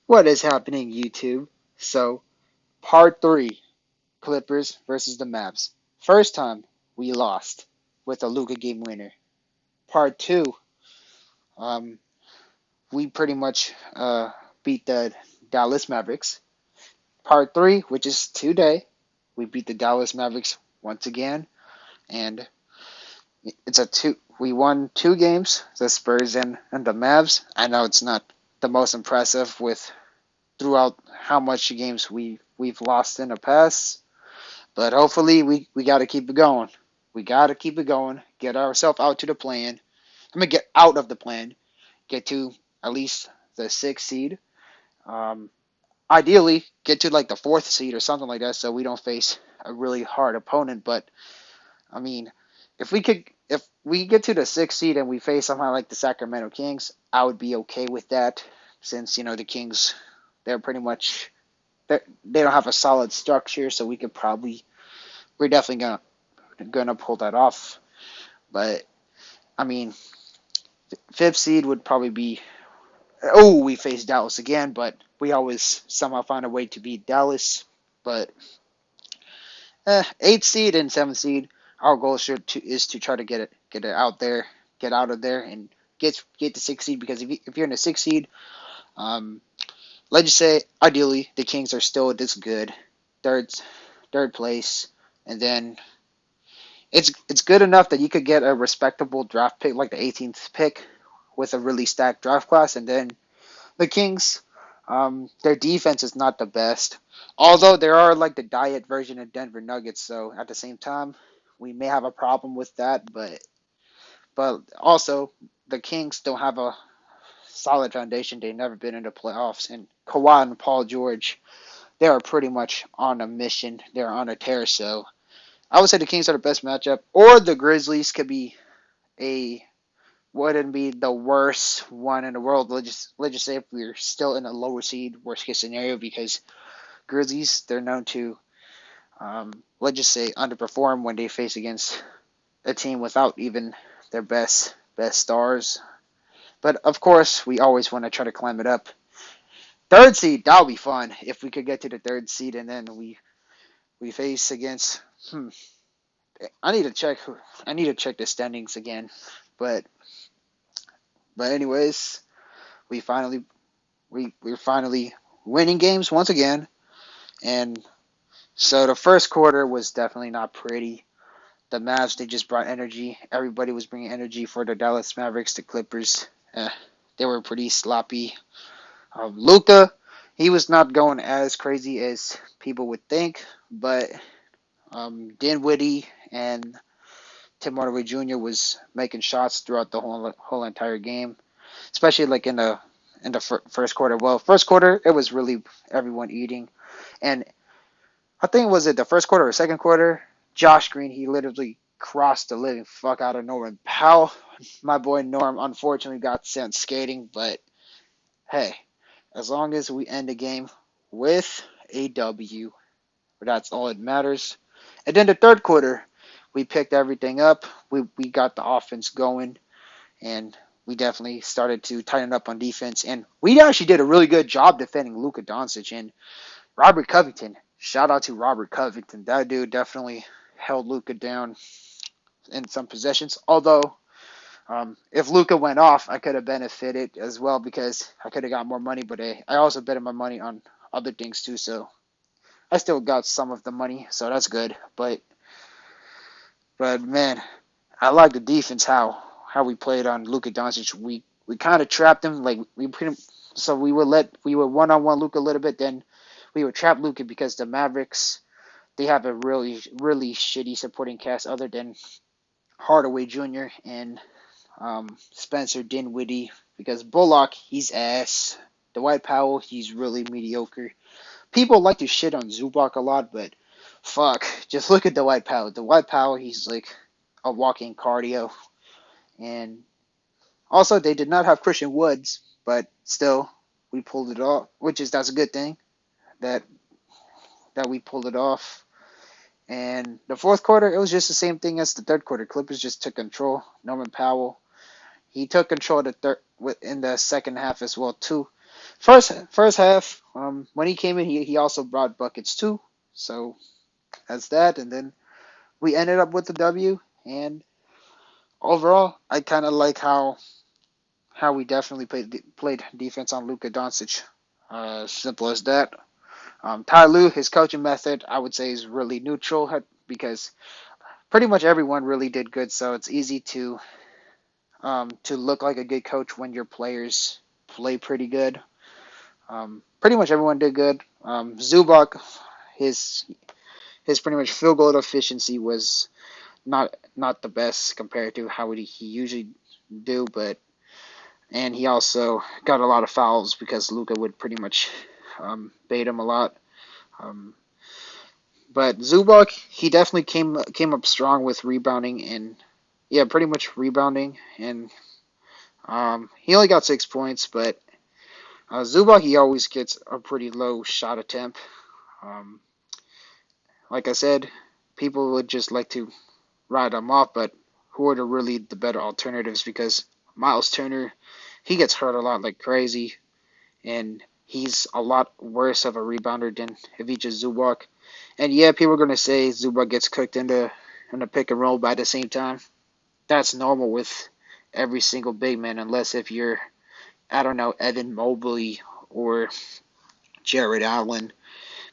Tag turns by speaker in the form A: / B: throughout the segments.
A: What is happening, YouTube? So, part three, Clippers versus the Mavs. First time we lost with a Luka game winner. Part two, um, we pretty much beat the Dallas Mavericks. Part three, which is today, we beat the Dallas Mavericks once again, and it's a two. We won two games, the Spurs and the Mavs. I know it's not the most impressive with throughout how much games we've lost in the past. But hopefully we got to keep it going. We got to keep it going. Get ourselves out to the plan. I mean, get out of the plan. Get to at least the sixth seed. Um, Ideally, get to like the fourth seed or something like that, so we don't face a really hard opponent. But I mean, if we get to the sixth seed and we face somehow like the Sacramento Kings, I would be okay with that, since the Kings, they're pretty much they don't have a solid structure, so we're definitely gonna pull that off. But I mean, fifth seed would probably be. Oh, we face Dallas again, but we always somehow find a way to beat Dallas. But eighth seed and seventh seed, our goal is to try to get it out there, get out of there, and get the sixth seed. Because if you're in the sixth seed, um, let's just say ideally the Kings are still this good, third third place, and then it's good enough that you could get a respectable draft pick, like the 18th pick, with a really stacked draft class. And then the Kings, their defense is not the best, although there are like the diet version of Denver Nuggets. So at the same time, we may have a problem with that, but also the Kings don't have a solid foundation. They've never been in the playoffs, and Kawhi and Paul George, they are pretty much on a mission. They're on a tear. So I would say the Kings are the best matchup, or the Grizzlies could be a wouldn't be the worst one in the world. Let's just say if we're still in a lower seed, worst case scenario, because Grizzlies, they're known to let's just say underperform when they face against a team without even their best stars. But of course, we always want to try to climb it up. Third seed, that would be fun if we could get to the third seed, and then we face against. I need to check. I need to check the standings again, but anyways, we finally we're finally winning games once again. And so the first quarter was definitely not pretty. The Mavs, they just brought energy. Everybody was bringing energy for the Dallas Mavericks. The Clippers, they were pretty sloppy. Luka, he was not going as crazy as people would think, but Dinwiddie and Tim Hardaway Jr. was making shots throughout the whole entire game, especially like in the first quarter. Well, first quarter it was really everyone eating, and I think was it the first quarter or second quarter? Josh Green, he literally crossed the living fuck out of Norman Powell. My boy Norm unfortunately got sent skating, but hey, as long as we end the game with a W, that's all that matters. And then the third quarter, we picked everything up. We got the offense going, and we definitely started to tighten up on defense. And we actually did a really good job defending Luka Doncic and Robert Covington. Shout out to Robert Covington. That dude definitely held Luka down in some possessions. Although, if Luka went off, I could have benefited as well because I could have got more money. But I also betted my money on other things too, so I still got some of the money, so that's good. But man, I like the defense how we played on Luka Doncic. We kind of trapped him, like we put him. So we would one on one Luka a little bit, then we would trap Luka because the Mavericks, they have a really shitty supporting cast other than Hardaway Jr. and Spencer Dinwiddie, because Bullock, he's ass. Dwight Powell, he's really mediocre. People like to shit on Zubac a lot, but fuck, just look at Dwight Powell. Dwight Powell, he's like a walking cardio. And also, they did not have Christian Woods, but still, we pulled it off, that's a good thing that we pulled it off. And the fourth quarter, it was just the same thing as the third quarter. Clippers just took control. Norman Powell, he took control of the third in the second half as well too. First half, when he came in, he also brought buckets too. So that's that, and then we ended up with the W. And overall, I kind of like how we definitely played defense on Luka Doncic. Simple as that. Ty Lue, his coaching method, I would say, is really neutral because pretty much everyone really did good. So it's easy to look like a good coach when your players play pretty good. Pretty much everyone did good. Zubac, his his pretty much field goal efficiency was not the best compared to how he usually do, but and he also got a lot of fouls because Luka would pretty much bait him a lot. Um, but Zubac, he definitely came up strong with rebounding and yeah, pretty much rebounding and he only got 6 points, but Zubac he always gets a pretty low shot attempt. Um, like I said, people would just like to write him off, but who are really the better alternatives? Because Miles Turner, he gets hurt a lot like crazy, and he's a lot worse of a rebounder than Ivica Zubac. And yeah, people are gonna say Zubac gets cooked in the pick and roll, but at the same time, that's normal with every single big man, unless if you're I don't know Evan Mobley or Jared Allen.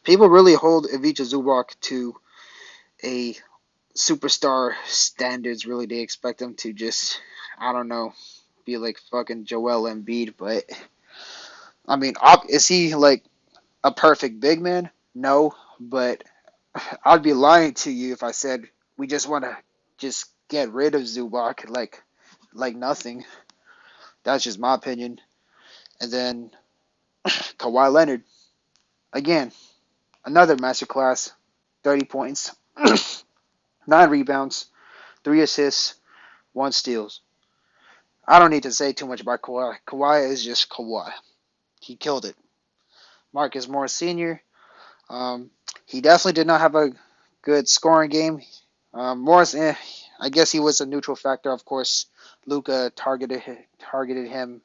A: People really hold Ivica Zubac to a superstar standards. Really, they expect him to just I don't know be like fucking Joel Embiid, but I mean, is he like a perfect big man? No, but I'd be lying to you if I said we just want to just get rid of Zubac like nothing. That's just my opinion. And then Kawhi Leonard again, another masterclass, 30 points, 9 rebounds, 3 assists, 1 steals. I don't need to say too much about Kawhi. Kawhi is just Kawhi. He killed it. Marcus Morris Sr. Um, he definitely did not have a good scoring game. Morris, I guess he was a neutral factor. Of course, Luka targeted him,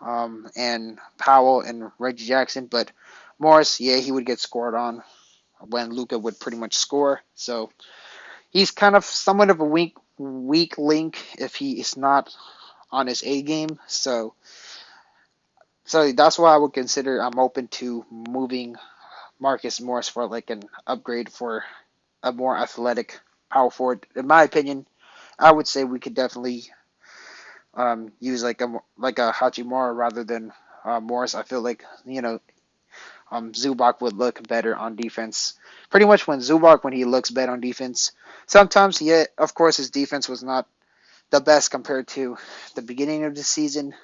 A: and Powell and Reggie Jackson. But Morris, yeah, he would get scored on when Luka would pretty much score. So he's kind of somewhat of a weak link if he is not on his A game. So that's why I would consider I'm open to moving Marcus Morris for like an upgrade for a more athletic power forward. In my opinion, I would say we could definitely use like a Hachimura rather than Morris. I feel like Zubac would look better on defense. Pretty much when he looks better on defense. Sometimes, yeah, of course, his defense was not the best compared to the beginning of the season.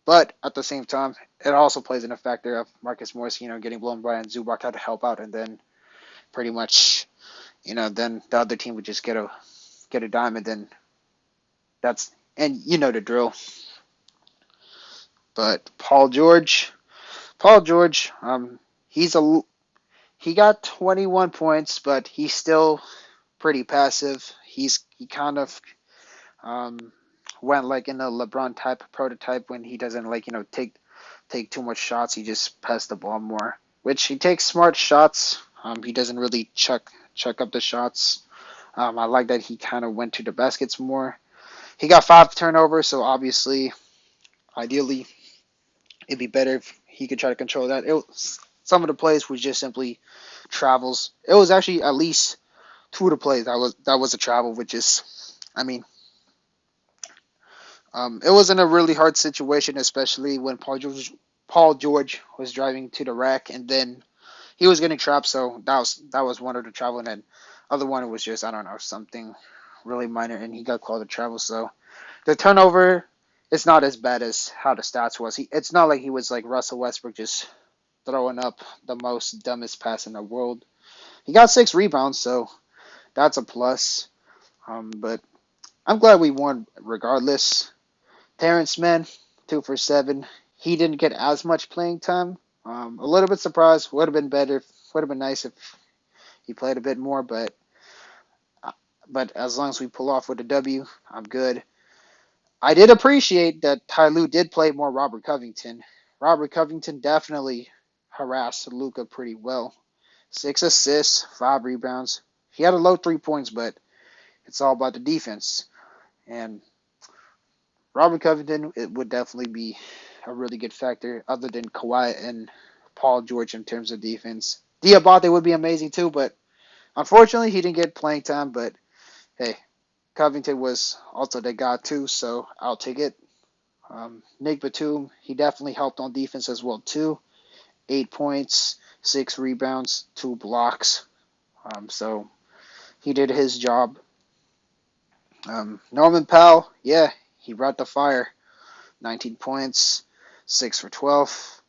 A: But at the same time, it also plays in a factor of Marcus Morris, getting blown by and Zubac had to help out, and then pretty much, then the other team would just get a dime, and then and you know the drill. But Paul George, he's a he got 21 points, but he's still pretty passive. He kind of um, went like in a LeBron type prototype when he doesn't take too much shots. He just passes the ball more, which he takes smart shots. He doesn't really chuck up the shots. I like that he kind of went to the baskets more. He got 5 turnovers, so obviously, ideally, it'd be better if he could try to control that. Some of the plays was just simply travels. It was actually at least two of the plays that was a travel, which is, I mean, it was in a really hard situation, especially when Paul George was driving to the rack, and then he was getting trapped. So that was one of the travel, and then other one was just I don't know something really minor, and he got called a travel. So the turnover is not as bad as how the stats was. It's not like he was like Russell Westbrook just throwing up the most dumbest pass in the world. He got 6 rebounds, so that's a plus. But I'm glad we won regardless. Terrence Mann, 2 for 7. He didn't get as much playing time. A little bit surprised. Would have been better. Would have been nice if he played a bit more. But as long as we pull off with a W, I'm good. I did appreciate that Ty Lue did play more Robert Covington. Robert Covington definitely harassed Luka pretty well. 6 assists, 5 rebounds. He had a low 3 points, but it's all about the defense. And Robert Covington, it would definitely be a really good factor, other than Kawhi and Paul George in terms of defense. Diabate would be amazing too, but unfortunately he didn't get playing time. But hey, Covington was also the guy too, so I'll take it. Nick Batum, he definitely helped on defense as well too. 8 points, 6 rebounds, 2 blocks. So he did his job. Norman Powell, yeah, he brought the fire. 19 points, 6 for 12,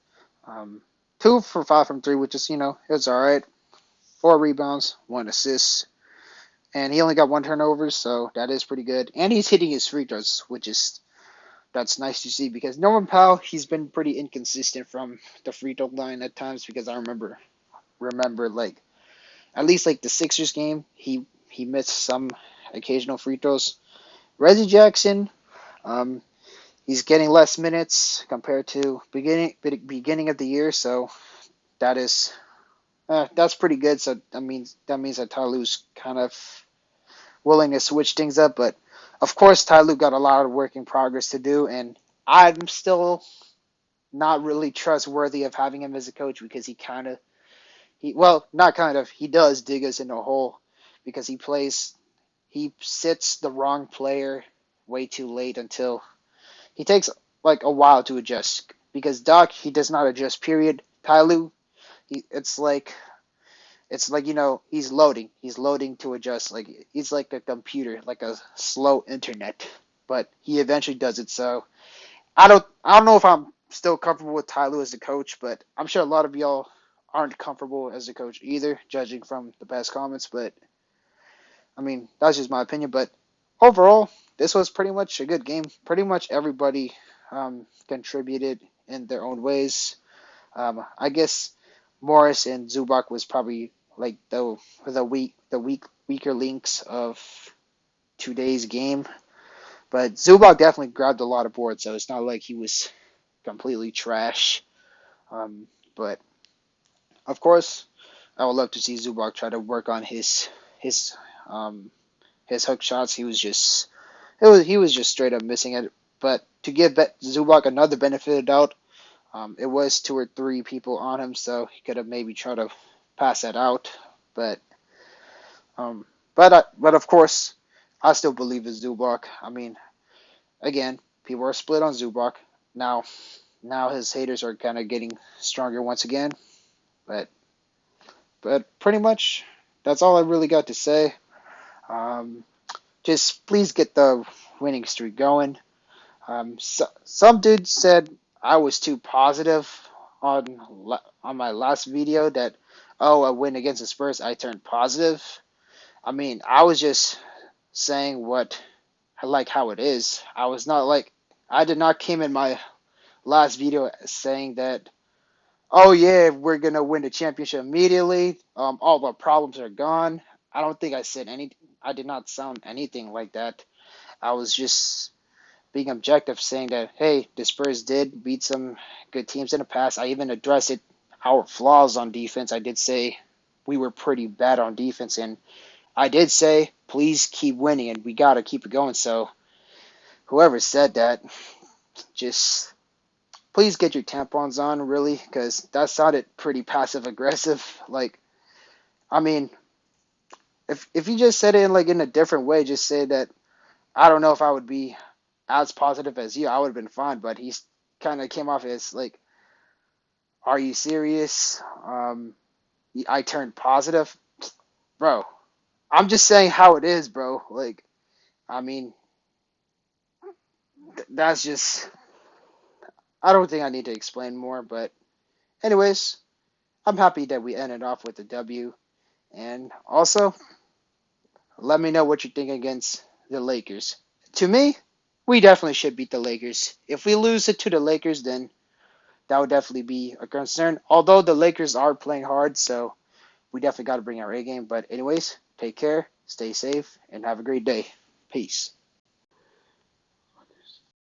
A: 2 for 5 from 3, which is, it was all right. 4 rebounds, 1 assist, and he only got 1 turnover, so that is pretty good. And he's hitting his free throws, that's nice to see because Norman Powell, he's been pretty inconsistent from the free throw line at times because I remember like at least like the Sixers game, he missed some occasional free throws. Reggie Jackson, um, he's getting less minutes compared to beginning of the year, so that is that's pretty good. So that means that Ty Lue's kind of willing to switch things up, but of course Ty Lue got a lot of work in progress to do, and I'm still not really trustworthy of having him as a coach because not kind of, he does dig us in a hole because he sits the wrong player way too late until he takes like a while to adjust because Doc, he does not adjust. Period. Ty Lue, it's like he's loading to adjust. Like he's like a computer, like a slow internet, but he eventually does it. So I don't know if I'm still comfortable with Ty Lue as a coach, but I'm sure a lot of y'all aren't comfortable as a coach either, judging from the past comments. But that's just my opinion. But overall, this was pretty much a good game. Pretty much everybody contributed in their own ways. I guess Morris and Zubac was probably like the weaker links of today's game. But Zubac definitely grabbed a lot of boards, so it's not like he was completely trash. But of course, I would love to see Zubac try to work on his um, his hook shots. He was just straight up missing it. But to give Zubac another benefit of the doubt, it was 2 or 3 people on him, so he could have maybe tried to pass that out. But but of course, I still believe in Zubac. Again, people are split on Zubac. Now his haters are kind of getting stronger once again. But pretty much that's all I really got to say. Um, just please get the winning streak going. Some dude said I was too positive on my last video that a win against the Spurs I turned positive. I was just saying how it is. I did not came in my last video saying that oh yeah, we're gonna win the championship immediately. All the problems are gone. I don't think I said any. I did not sound anything like that. I was just being objective, saying that hey, the Spurs did beat some good teams in the past. I even addressed our flaws on defense. I did say we were pretty bad on defense, and I did say please keep winning, and we gotta keep it going. So whoever said that, just please get your tampons on, really, because that sounded pretty passive aggressive. Like, I mean, if you just said it in a different way, just say that I don't know if I would be as positive as you, I would have been fine. But he's kind of came off as like, are you serious? I turned positive, bro. I'm just saying how it is, bro. Like, I mean, that's just. I don't think I need to explain more, but anyways, I'm happy that we ended off with a W. And also, let me know what you think against the Lakers. To me, we definitely should beat the Lakers. If we lose it to the Lakers, then that would definitely be a concern. Although the Lakers are playing hard, so we definitely got to bring our A game. But anyways, take care, stay safe, and have a great day. Peace.